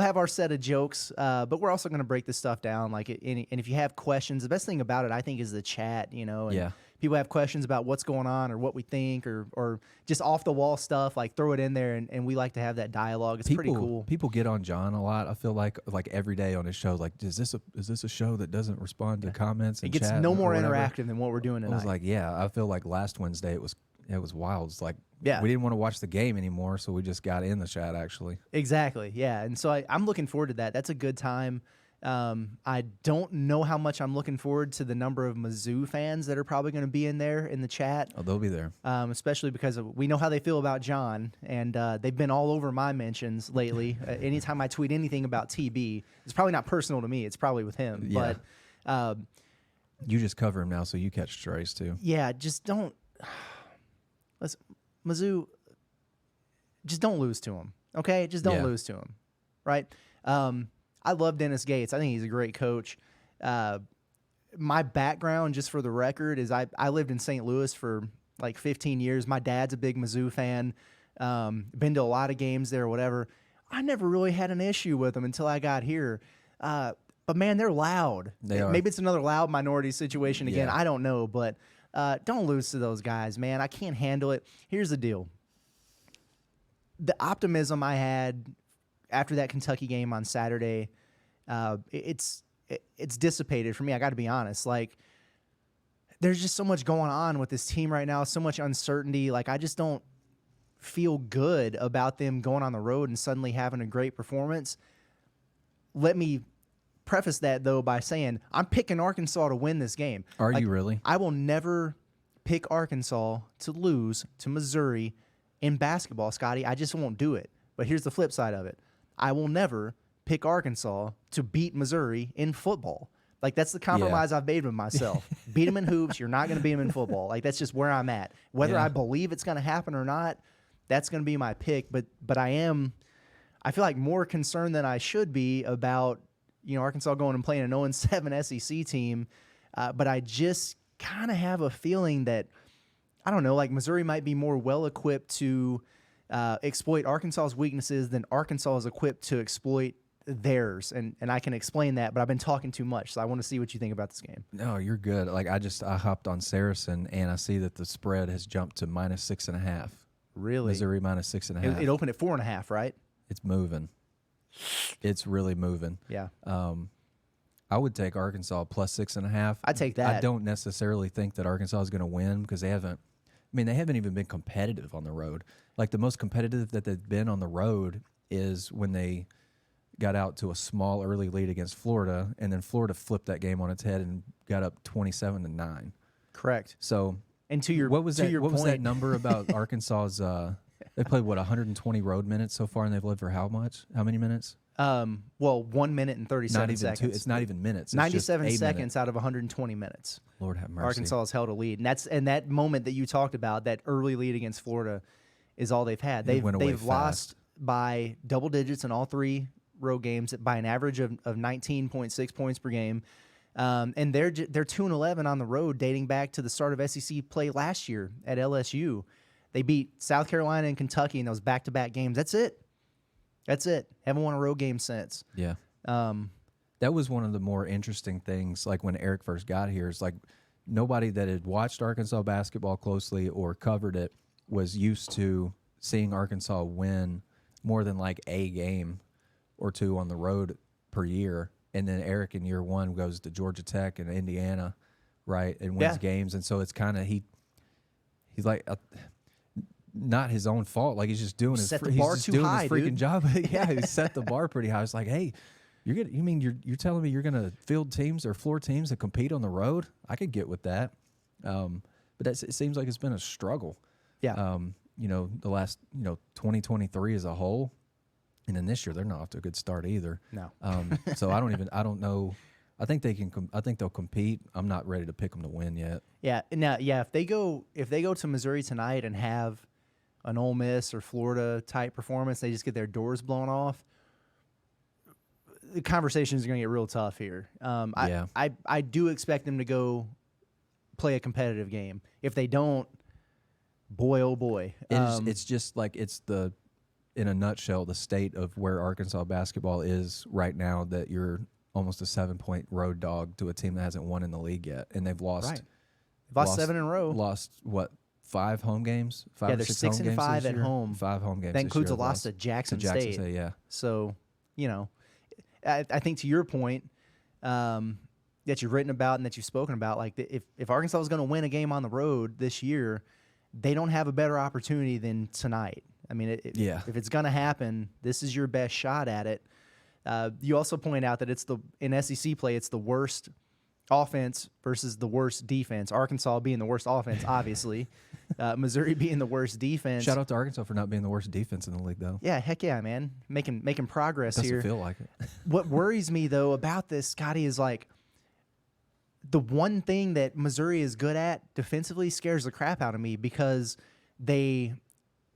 have our set of jokes, but we're also going to break this stuff down. And if you have questions, the best thing about it, I think, is the chat. And people have questions about what's going on or what we think or just off the wall stuff. Like throw it in there, and we like to have that dialogue. It's pretty cool. People get on John a lot. I feel like every day on his show, like is this a show that doesn't respond to comments? And it gets chat no more whatever? Interactive than what we're doing tonight. I was like, I feel like last Wednesday it was wild. It's like we didn't want to watch the game anymore, so we just got in the chat actually. Exactly, yeah. And so I'm looking forward to that. That's a good time. I don't know how much I'm looking forward to the number of Mizzou fans that are probably going to be in there in the chat. Oh, they'll be there. Especially because we know how they feel about John, and they've been all over my mentions lately. Anytime I tweet anything about TB, it's probably not personal to me. It's probably with him. Yeah. But you just cover him now, so you catch strays too. Yeah, just don't. Mizzou, just don't lose to him, okay? Just don't lose to him, right? I love Dennis Gates. I think he's a great coach. My background, just for the record, is I lived in St. Louis for like 15 years. My dad's a big Mizzou fan. Been to a lot of games there, whatever. I never really had an issue with them until I got here. But, man, they're loud. They are. Maybe it's another loud minority situation again. Yeah. I don't know, but don't lose to those guys, man. I can't handle it. Here's the deal. The optimism I had after that Kentucky game on Saturday, it's dissipated for me. I got to be honest. Like, there's just so much going on with this team right now, so much uncertainty. Like, I just don't feel good about them going on the road and suddenly having a great performance. Let me preface that, though, by saying I'm picking Arkansas to win this game. Are you really? I will never pick Arkansas to lose to Missouri in basketball, Scotty. I just won't do it. But here's the flip side of it. I will never pick Arkansas to beat Missouri in football. Like, that's the compromise I've made with myself. Beat them in hoops. You're not going to beat them in football. Like, that's just where I'm at. Whether I believe it's going to happen or not, that's going to be my pick. But I feel like more concerned than I should be about, Arkansas going and playing an 0-7 SEC team. But I just kind of have a feeling that, I don't know, like Missouri might be more well-equipped to exploit Arkansas's weaknesses than Arkansas is equipped to exploit theirs. And I can explain that, but I've been talking too much, so I want to see what you think about this game. No, you're good. Like, I hopped on Saracen, and I see that the spread has jumped to -6.5. Really? Missouri -6.5. It opened at 4.5, right? It's moving. It's really moving. Yeah. I would take Arkansas +6.5. I'd take that. I don't necessarily think that Arkansas is going to win because they haven't even been competitive on the road. Like, the most competitive that they've been on the road is when they got out to a small early lead against Florida, and then Florida flipped that game on its head and got up 27-9. Correct. So, and to your what was that point, number about Arkansas's? They played 120 road minutes so far, and they've lived for how much? How many minutes? 1 minute and 37 seconds. It's not even minutes. It's 97 just seconds out of 120 minutes. Lord have mercy. Arkansas has held a lead, and that moment that you talked about, that early lead against Florida, is all they've had. They've lost by double digits in all 3 road games by an average of 19.6 points per game, and they're 2-11 on the road, dating back to the start of SEC play last year at LSU. They beat South Carolina and Kentucky in those back-to-back games. That's it. Haven't won a road game since. Yeah. That was one of the more interesting things, like when Eric first got here, is like nobody that had watched Arkansas basketball closely or covered it was used to seeing Arkansas win more than like a game or 2 on the road per year. And then Eric in year 1 goes to Georgia Tech and Indiana, right, and wins games. And so it's kind of he's like not his own fault. Like, he's just doing his freaking job. Yeah, he set the bar pretty high. It's like, hey, you're telling me you're gonna field teams or floor teams that compete on the road? I could get with that. But it seems like it's been a struggle. Yeah. The last 2023 as a whole, and then this year they're not off to a good start either. No. So I don't know. I think they can. I think they'll compete. I'm not ready to pick them to win yet. Yeah. Now, if they go to Missouri tonight and have an Ole Miss or Florida type performance, they just get their doors blown off. The conversation is going to get real tough here. I do expect them to go play a competitive game. If they don't, boy, oh boy. It's just like in a nutshell, the state of where Arkansas basketball is right now, that you're almost a 7-point road dog to a team that hasn't won in the league yet. And they've lost. Right. They've lost 7 in a row. Lost, what, 5 home games? 5 they're 6-5 at home. 5 home games. That includes a loss to Jackson State. Yeah. So, I think to your point that you've written about and that you've spoken about, like if Arkansas is going to win a game on the road this year, they don't have a better opportunity than tonight. I mean, if it's going to happen, this is your best shot at it. You also point out that in SEC play, it's the worst offense versus the worst defense. Arkansas being the worst offense, obviously. Missouri being the worst defense. Shout out to Arkansas for not being the worst defense in the league, though. Yeah, heck yeah, man. Making progress here. Doesn't feel like it. What worries me, though, about this, Scotty, is like the one thing that Missouri is good at defensively scares the crap out of me, because they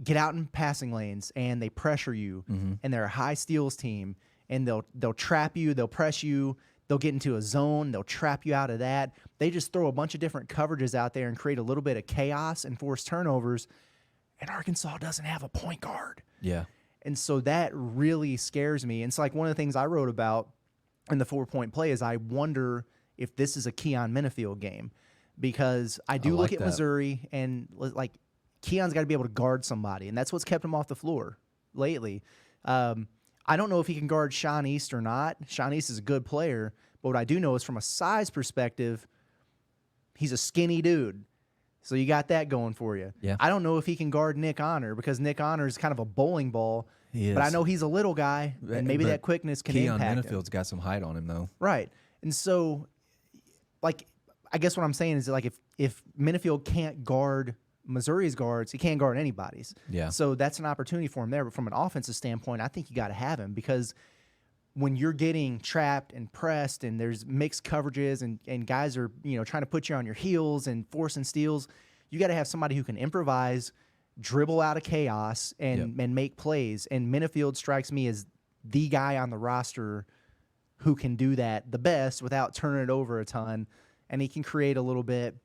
get out in passing lanes and they pressure you, and they're a high steals team, and they'll trap you, they'll press you, they'll get into a zone, they'll trap you out of that. They just throw a bunch of different coverages out there and create a little bit of chaos and force turnovers, and Arkansas doesn't have a point guard. Yeah. And so that really scares me. And it's like one of the things I wrote about in the 4-point play is I wonder if this is a Keon Minifield game, because I look at Missouri and like Keon's got to be able to guard somebody, and that's what's kept him off the floor lately. I don't know if he can guard Sean East or not. Sean East is a good player, but what I do know is from a size perspective, he's a skinny dude. So you got that going for you. Yeah. I don't know if he can guard Nick Honor because Nick Honor is kind of a bowling ball. He is. But I know he's a little guy, and maybe that quickness can impact him. Menifield's got some height on him, though. Right. And so, like, I guess what I'm saying is, like, if Minifield can't guard Missouri's guards, he can't guard anybody's. Yeah. So that's an opportunity for him there. But from an offensive standpoint, I think you got to have him because when you're getting trapped and pressed and there's mixed coverages and guys are, trying to put you on your heels and forcing steals, you got to have somebody who can improvise, dribble out of chaos, and make plays. And Minifield strikes me as the guy on the roster who can do that the best without turning it over a ton, and he can create a little bit.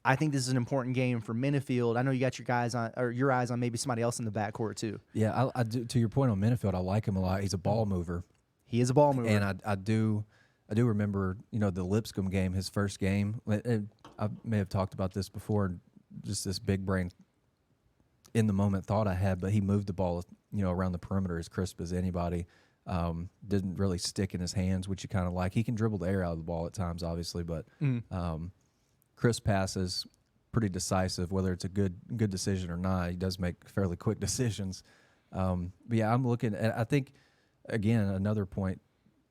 I think this is an important game for Minifield. I know you got your eyes on maybe somebody else in the backcourt too. Yeah, I do, to your point on Minifield, I like him a lot. He's a ball mover. He is a ball mover. And I do remember, the Lipscomb game, his first game. I may have talked about this before, just this big brain in the moment thought I had, but he moved the ball, around the perimeter as crisp as anybody. Didn't really stick in his hands, which you kind of like. He can dribble the air out of the ball at times, obviously, but crisp passes, pretty decisive, whether it's a good decision or not. He does make fairly quick decisions. But yeah, I'm looking at, I think, again, another point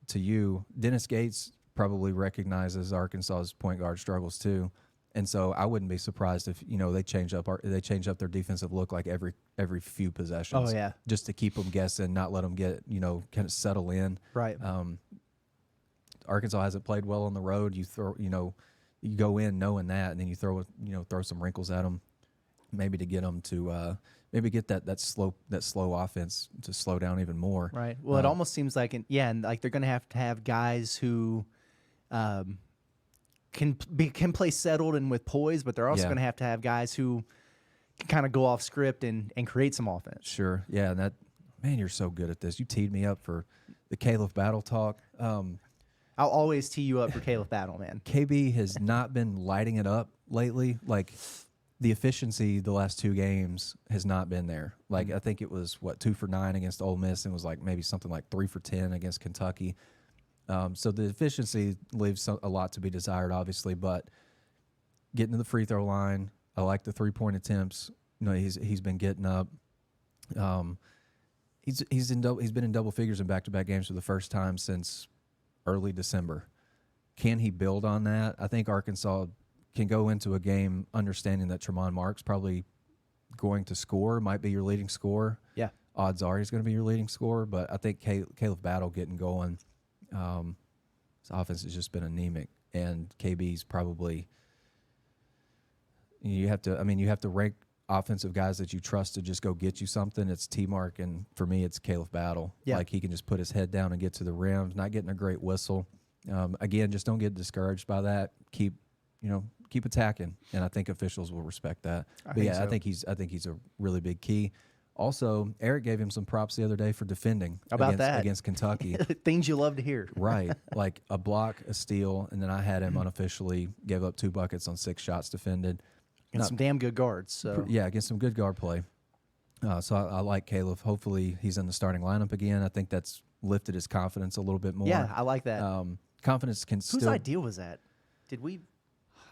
to you, Dennis Gates probably recognizes Arkansas's point guard struggles too. And so I wouldn't be surprised if, they change up their defensive look like every few possessions. Oh, yeah. Just to keep them guessing, not let them get, kind of settle in. Right. Arkansas hasn't played well on the road. You throw, you go in knowing that, and then you throw some wrinkles at them, maybe to get them to maybe get that slow offense to slow down even more. Right. Well, it almost seems like, and like they're going to have guys who can play settled and with poise, but they're also going to have guys who can kind of go off script and create some offense. Sure. Yeah. And man, you're so good at this. You teed me up for the Caleb Battle talk. I'll always tee you up for Caleb Battle, man. KB has not been lighting it up lately. Like, the efficiency the last two games has not been there. Like, I think it was, 2 for 9 against Ole Miss, and was like maybe something like 3 for 10 against Kentucky. So the efficiency leaves a lot to be desired, obviously, but getting to the free throw line, I like the 3-point attempts. He's been getting up. He's been in double figures in back-to-back games for the first time since early December. Can he build on that? I think Arkansas can go into a game understanding that Tremont Mark's probably going to score, might be your leading scorer. Yeah. Odds are he's going to be your leading scorer, but I think Caleb Battle getting going, his offense has just been anemic, and KB's probably you have to rank offensive guys that you trust to just go get you something. It's T-Mark, and for me, it's Caleb Battle. Yeah. Like, he can just put his head down and get to the rim, not getting a great whistle. Again, just don't get discouraged by that. Keep attacking, and I think officials will respect that. I think he's a really big key. Also, Eric gave him some props the other day for defending against Kentucky. Things you love to hear. Right. Like a block, a steal, and then I had him unofficially gave up 2 buckets on 6 shots defended. And some damn good guards. So. Yeah, against some good guard play. So I like Caleb. Hopefully he's in the starting lineup again. I think that's lifted his confidence a little bit more. Yeah, I like that. Confidence can still... Whose idea was that? Did we...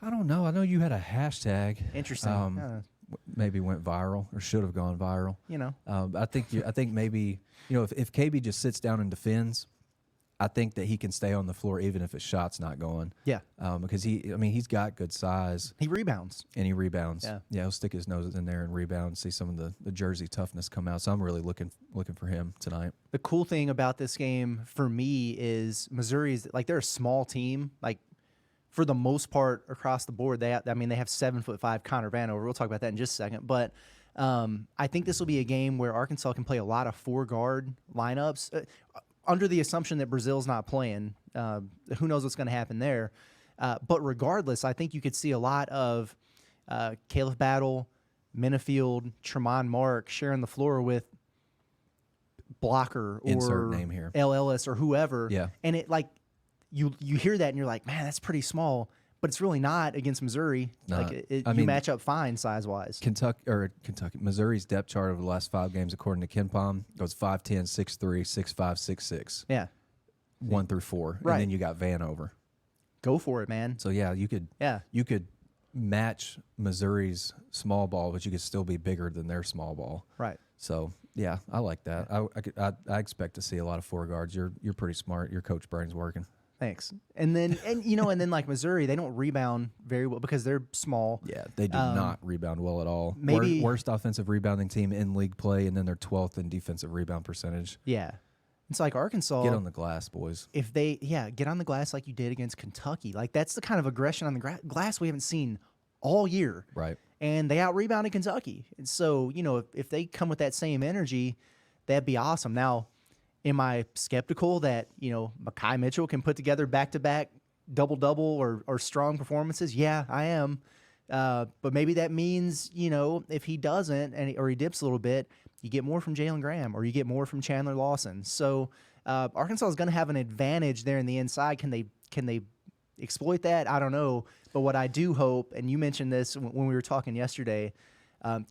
I don't know. I know you had a hashtag. Interesting. Maybe went viral or should have gone viral. I think maybe if KB just sits down and defends, I think that he can stay on the floor even if his shot's not going. Yeah. Because he's got good size. He rebounds. Yeah, he'll stick his nose in there and rebound, see some of the Jersey toughness come out. So I'm really looking for him tonight. The cool thing about this game for me is Missouri's they're a small team. Like, for the most part across the board, they have 7'5" Connor Vanover. We'll talk about that in just a second. But I think this will be a game where Arkansas can play a lot of 4-guard lineups under the assumption that Brazil's not playing. Who knows what's going to happen there? But regardless, I think you could see a lot of Caleb Battle, Minifield, Tremont Mark sharing the floor with Blocker or insert name here, L. Ellis or whoever. Yeah. And it You hear that and you're like, man, that's pretty small, but it's really not against Missouri. You match up fine size-wise. Missouri's depth chart over the last 5 games, according to KenPom, goes 5'10", 6'3", 6'5", 6'6". Yeah, 1 through 4, right. And then you got Vanover. Go for it, man. So yeah, you could match Missouri's small ball, but you could still be bigger than their small ball. Right. So yeah, I like that. I expect to see a lot of four guards. You're pretty smart. Your coach brain's working. Thanks. And then like Missouri, they don't rebound very well because they're small. Yeah, they do not rebound well at all. Maybe worst offensive rebounding team in league play, and then they're 12th in defensive rebound percentage. Yeah. It's like Arkansas. Get on the glass, boys. If they, get on the glass like you did against Kentucky. Like, that's the kind of aggression on the glass we haven't seen all year. Right. And they out-rebounded Kentucky. And so, if they come with that same energy, that'd be awesome. Now, am I skeptical that, Mekhi Mitchell can put together back-to-back double-double or strong performances? Yeah, I am. But maybe that means, if he doesn't or he dips a little bit, you get more from Jalen Graham or you get more from Chandler Lawson. So Arkansas is going to have an advantage there in the inside. Can they exploit that? I don't know. But what I do hope, and you mentioned this when we were talking yesterday,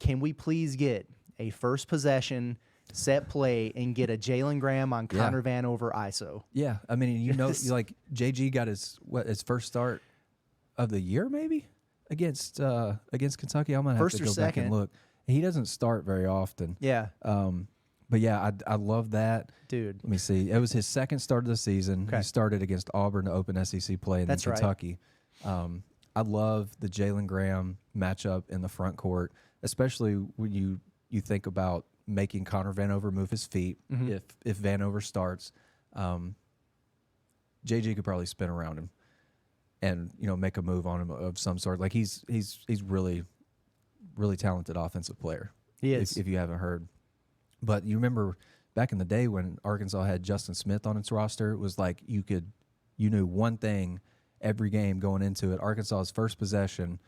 can we please get a first possession set play and get a Jalen Graham on Connor Vanover ISO? Yeah, I mean, like JG got his first start of the year maybe against Kentucky. I'm gonna have first to or go second. back and look. He doesn't start very often. Yeah. But yeah, I love that. Dude. Let me see. It was his second start of the season. Okay. He started against Auburn to open SEC play and then Kentucky. Right. I love the Jalen Graham matchup in the front court, especially when you think about making Connor Vanover move his feet. Mm-hmm. If Vanover starts, JG could probably spin around him and make a move on him of some sort. Like he's really, really talented offensive player. He is. If you haven't heard. But you remember back in the day when Arkansas had Justin Smith on its roster, it was like you knew one thing every game going into it. Arkansas's first possession,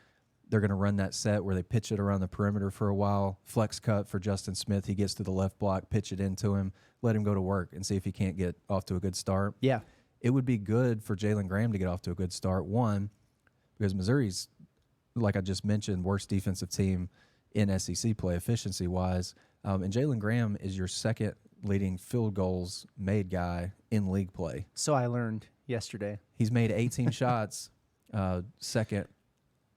they're going to run that set where they pitch it around the perimeter for a while, flex cut for Justin Smith. He gets to the left block, pitch it into him, let him go to work and see if he can't get off to a good start. Yeah. It would be good for Jalen Graham to get off to a good start. One, because Missouri's, like I just mentioned, worst defensive team in SEC play efficiency-wise. And Jalen Graham is your second leading field goals made guy in league play. So I learned yesterday. He's made 18 shots, second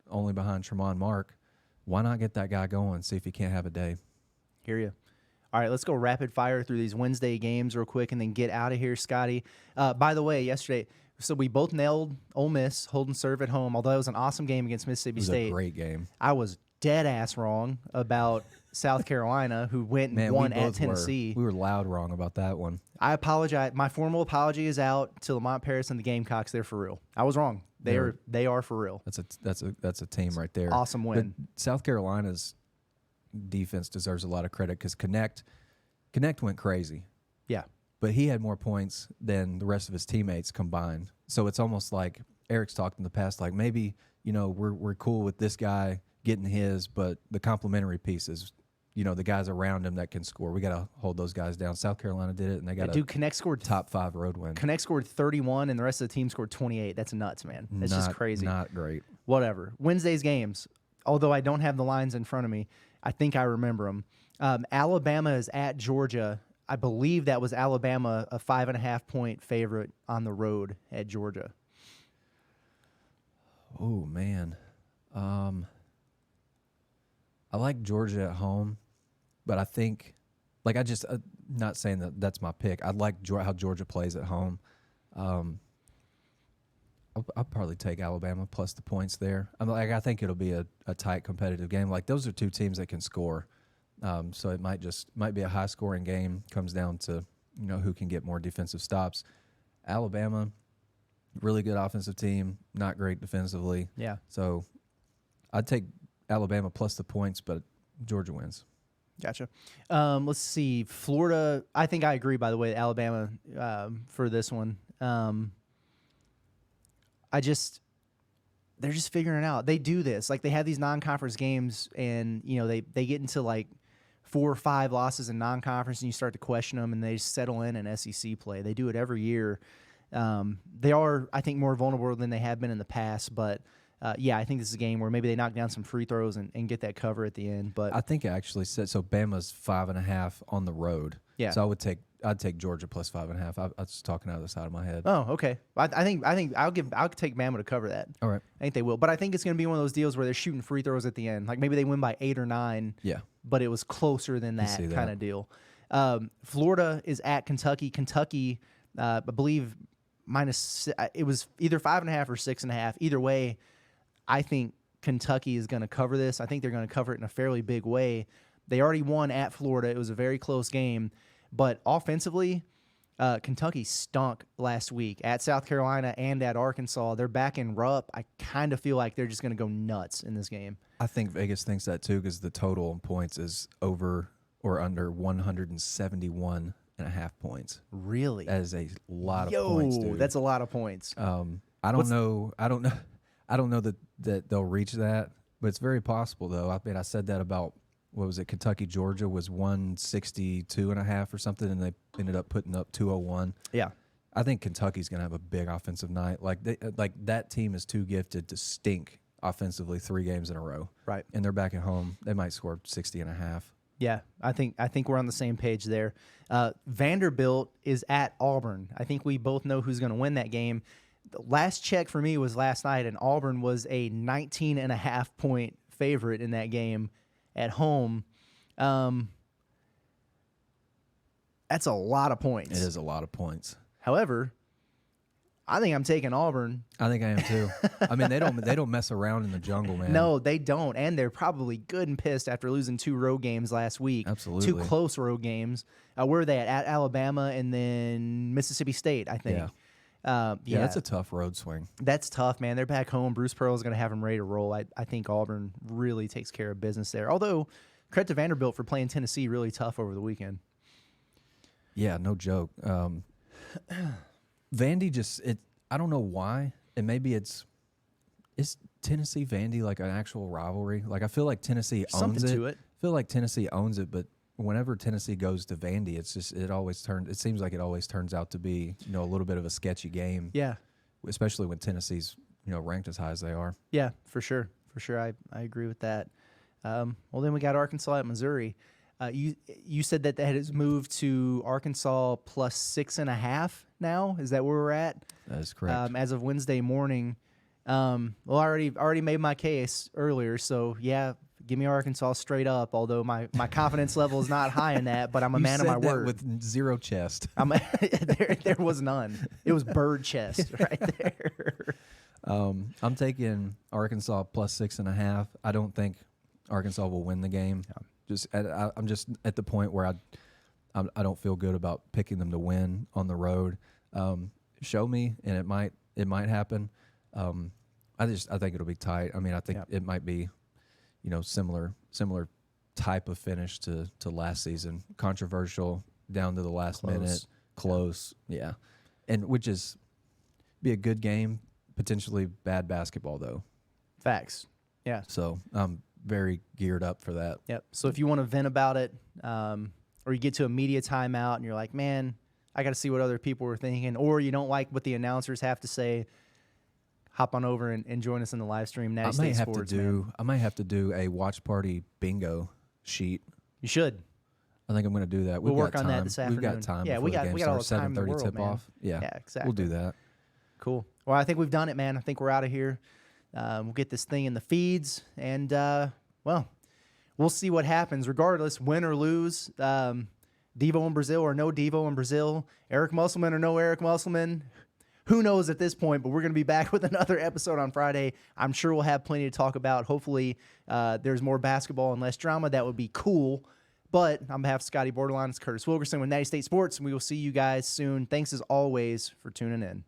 only behind Tremont Mark. Why not get that guy going, see if he can't have a day? Hear you. All right, let's go rapid fire through these Wednesday games real quick and then get out of here, Scotty. By the way, yesterday, so we both nailed Ole Miss, hold and serve at home, although it was an awesome game against Mississippi State. It was a great game. I was dead-ass wrong about South Carolina, who went and won at Tennessee. We were loud wrong about that one. I apologize. My formal apology is out to Lamont Paris and the Gamecocks. They're for real. I was wrong. They are for real. That's a team right there. Awesome win. But South Carolina's defense deserves a lot of credit because Connect went crazy. Yeah. But he had more points than the rest of his teammates combined. So it's almost like Eric's talked in the past, like maybe, we're cool with this guy getting his, but the complementary pieces, the guys around him that can score, we got to hold those guys down. South Carolina did it, and they got Connect scored top 5 road win. Connect scored 31, and the rest of the team scored 28. That's nuts, man. That's just crazy. Not great. Whatever. Wednesday's games, although I don't have the lines in front of me, I think I remember them. Alabama is at Georgia. I believe that was Alabama, a 5.5-point favorite on the road at Georgia. Oh, man. I like Georgia at home, but I think, not saying that that's my pick. I like how Georgia plays at home. I'll probably take Alabama plus the points there. I think it'll be a tight, competitive game. Like, those are two teams that can score. So it might be a high-scoring game. Comes down to who can get more defensive stops. Alabama, really good offensive team, not great defensively. Yeah. So I'd take Alabama plus the points, but Georgia wins. Gotcha. Let's see. Florida, I think I agree, by the way, Alabama for this one. They're just figuring it out. They do this. Like, they have these non-conference games, and, they get into, 4 or 5 losses in non-conference, and you start to question them, and they just settle in SEC play. They do it every year. They are, I think, more vulnerable than they have been in the past, but I think this is a game where maybe they knock down some free throws and get that cover at the end. But I think it actually said so. Bama's 5.5 on the road. Yeah. So I would take I'd take Georgia plus 5.5. I was talking out of the side of my head. Oh, okay. I think I'll take Bama to cover that. All right. I think they will, but I think it's going to be one of those deals where they're shooting free throws at the end. Like maybe they win by 8 or 9. Yeah. But it was closer than that kind of deal. Florida is at Kentucky. Kentucky, I believe, it was either 5.5 or 6.5. Either way, I think Kentucky is going to cover this. I think they're going to cover it in a fairly big way. They already won at Florida. It was a very close game. But offensively, Kentucky stunk last week at South Carolina and at Arkansas. They're back in Rupp. I kind of feel like they're just going to go nuts in this game. I think Vegas thinks that too because the total in points is over or under 171.5 points. Really? That is a lot of points, dude. That's a lot of points. I don't know that they'll reach that, but it's very possible though. I mean, I said that about what was it? Kentucky, Georgia was 162.5 or something, and they ended up putting up 201. Yeah. I think Kentucky's going to have a big offensive night. Like that team is too gifted to stink offensively 3 games in a row. Right. And they're back at home. They might score 60.5. Yeah, I think we're on the same page there. Vanderbilt is at Auburn. I think we both know who's going to win that game. The last check for me was last night, and Auburn was a 19.5 point favorite in that game at home. That's a lot of points. It is a lot of points. However, I think I'm taking Auburn. I think I am too. I mean, they don't mess around in the jungle, man. No, they don't, and they're probably good and pissed after losing 2 road games last week. Absolutely, 2 close road games. Where are they at? At Alabama and then Mississippi State, I think. Yeah, that's a tough road swing. That's tough, man. They're back home. Bruce Pearl's going to have them ready to roll. I think Auburn really takes care of business there. Although, credit to Vanderbilt for playing Tennessee really tough over the weekend. Yeah, no joke. Vandy I don't know why, and maybe is Tennessee Vandy like an actual rivalry? Like I feel like Tennessee owns something to it. I feel like Tennessee owns it, but whenever Tennessee goes to Vandy, it seems like it always turns out to be, a little bit of a sketchy game. Yeah. Especially when Tennessee's, ranked as high as they are. Yeah, for sure. For sure. I agree with that. Well, then we got Arkansas at Missouri. You said that has moved to Arkansas plus 6.5 now. Is that where we're at? That is correct. As of Wednesday morning. Well, I already made my case earlier, so yeah, give me Arkansas straight up. Although my confidence level is not high in that, but I'm a man of my word. With zero chest. There was none. It was bird chest right there. I'm taking Arkansas plus 6.5. I don't think Arkansas will win the game. Yeah. I'm just at the point where I don't feel good about picking them to win on the road. Show me, and it might happen. I think it'll be tight. I mean, I think it might be, similar type of finish to last season. Controversial down to the last minute, close, yeah, and which is be a good game. Potentially bad basketball though. Facts. Yeah. So I'm very geared up for that. Yep. So if you want to vent about it, or you get to a media timeout and you're like, man, I got to see what other people were thinking, or you don't like what the announcers have to say, hop on over and join us in the live stream. Natty State Sports, I might have to do a watch party bingo sheet. You should. I think I'm going to do that. We'll work on that this afternoon. We've got time. Yeah, we got all the time in the world, man. Off. Yeah, exactly. We'll do that. Cool. Well, I think we've done it, man. I think we're out of here. We'll get this thing in the feeds, and well, we'll see what happens. Regardless, win or lose, Devo in Brazil or no Devo in Brazil, Eric Musselman or no Eric Musselman, who knows at this point, but we're going to be back with another episode on Friday. I'm sure we'll have plenty to talk about. Hopefully, there's more basketball and less drama. That would be cool. But on behalf of Scottie Bordelon, it's Curtis Wilkerson with Natty State Sports, and we will see you guys soon. Thanks as always for tuning in.